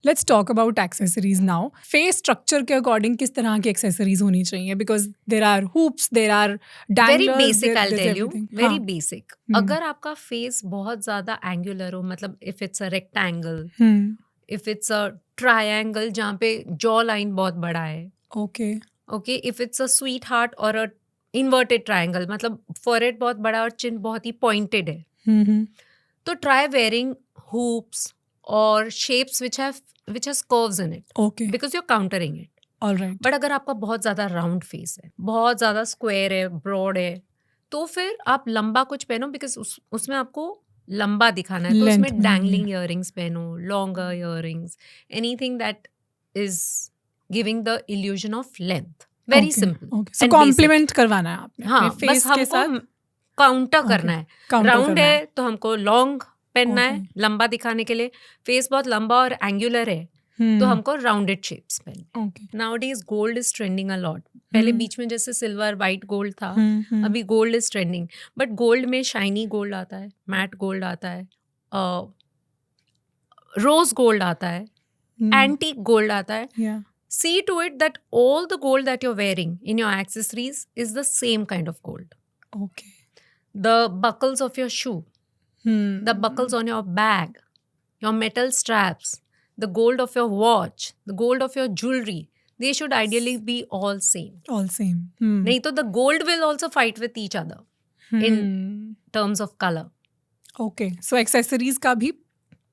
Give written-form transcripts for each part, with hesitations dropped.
Let's talk about accessories now. Face structure के according किस तरह की एक्सेसरीज होनी चाहिए? Because there are hoops, there are very danglers, basic I tell you, everything. Very हाँ. Basic. अगर आपका फेस बहुत ज्यादा एंगुलर हो, मतलब if it's a rectangle, if it's a triangle जहाँ पे जॉ लाइन बहुत बड़ा है, okay. Okay, if it's a sweet heart or a inverted triangle, मतलब फोरहेड बहुत बड़ा और चिन बहुत ही पॉइंटेड है, तो try wearing hoops or shapes which has curves in it, Okay. because you're countering it. All right. But अगर आपका बहुत ज्यादा राउंड फेस है, बहुत ज्यादा स्क्वायर है, ब्रॉड है, तो फिर आप लंबा कुछ पहनो, बिकॉज उसमें आपको लंबा दिखाना है, तो Length उसमें में, डैंगलिंग इयररिंग्स पहनो, longer earrings, anything that is giving the illusion of length. Very simple. Okay. So complement करवाना है आपने हाँ, अपने बस फेस के हमको साथ. काउंटर करना है. Counter राउंड करना है तो हमको लॉन्ग पहनना है, Okay. लंबा दिखाने के लिए. फेस बहुत लंबा और एंगुलर है, तो हमको राउंडेड शेप्स पहनना. Okay. Nowadays gold is trending a lot. पहले बीच में जैसे सिल्वर वाइट गोल्ड था, अभी gold is trending. But gold में शाइनी गोल्ड आता है, मैट गोल्ड आता है, रोज गोल्ड आता है, एंटीक गोल्ड आता है. Yeah. See to it that all the gold that you're wearing in your accessories is the same kind of gold. Okay. The buckles of your shoe, the buckles on your bag, your metal straps, the gold of your watch, the gold of your jewelry, they should ideally be all same. All same. Nahi to the gold will also fight with each other in terms of color. Okay. So accessories का भी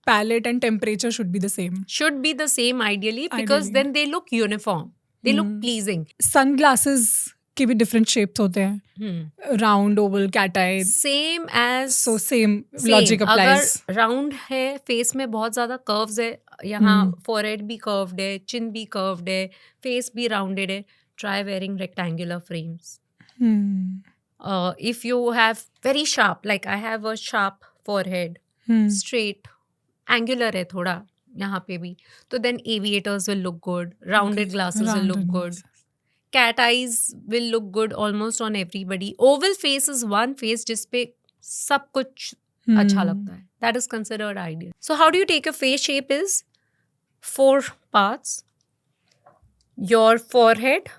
palette and temperature should be the same. Should be the same ideally, because then they look uniform. They look pleasing. Sunglasses के भी different shapes होते हैं. Round, oval, cat eye. Same as So same logic applies. अगर round है, face में बहुत ज्यादा curves है, यहाँ फोरहेड भी कर्व्ड है, चिन भी कर्व्ड है, फेस भी राउंडेड है, try wearing rectangular frames. If you have very sharp, like I have a sharp forehead, straight angular है थोड़ा यहाँ पे भी, तो then aviators will look good, rounded glasses will look good, cat eyes will look good almost on everybody. Oval face is one face जिसपे सब कुछ अच्छा लगता है. That is considered ideal. So how do you take your face shape is 4 parts. Your forehead,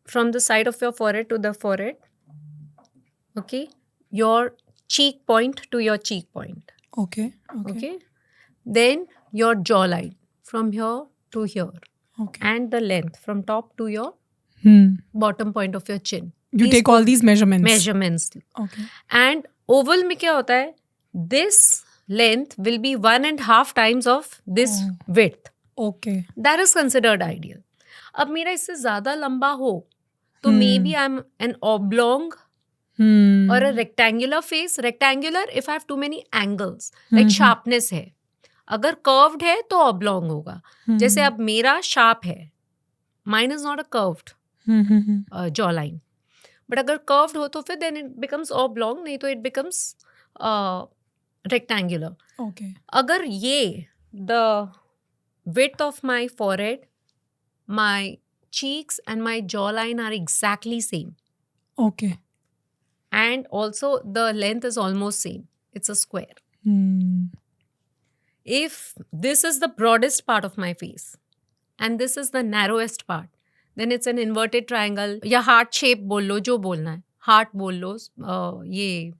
from the side of your forehead to the forehead. Okay. Your cheek point to your cheek point. Okay. Okay. Then your jawline from here to here. Okay. And the length from top to your bottom point of your chin. You take all these measurements. Measurements. Okay. And oval में क्या होता है? This length will be 1.5 times of this width. Okay. That is considered ideal. अब मेरा इससे ज़्यादा लंबा हो, तो maybe I'm an oblong or a rectangular face. Rectangular if I have too many angles, like sharpness है. अगर कर्व्ड है तो ऑब्लॉन्ग होगा. जैसे अब मेरा शार्प है, mine is not a curved jaw line, but अगर कर्व्ड हो तो फिर देन इट बिकम्स ऑब्लॉन्ग, नहीं तो इट बिकम्स रेक्टेंगुलर. Okay. अगर ये the width of my forehead, my cheeks and my jawline are exactly same. Okay. And also the length is almost same. It's a square. If this is the broadest part of my face and this is the narrowest part, then it's an inverted triangle. या heart shape बोल लो, जो बोलना है, heart बोल लो, ये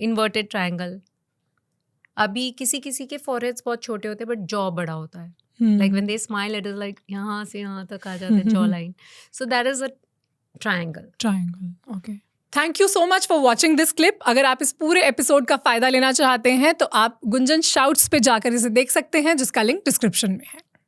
inverted triangle. अभी किसी किसी के foreheads बहुत छोटे होते हैं, but jaw बड़ा होता है. Like when they smile, it is like यहाँ से यहाँ तक आ जाता है jaw line. So that is a triangle. Triangle. Okay. Thank you so much for watching this clip. अगर आप इस पूरे एपिसोड का फायदा लेना चाहते हैं तो आप गुंजन शाउट्स पे जाकर इसे देख सकते हैं, जिसका लिंक डिस्क्रिप्शन में है.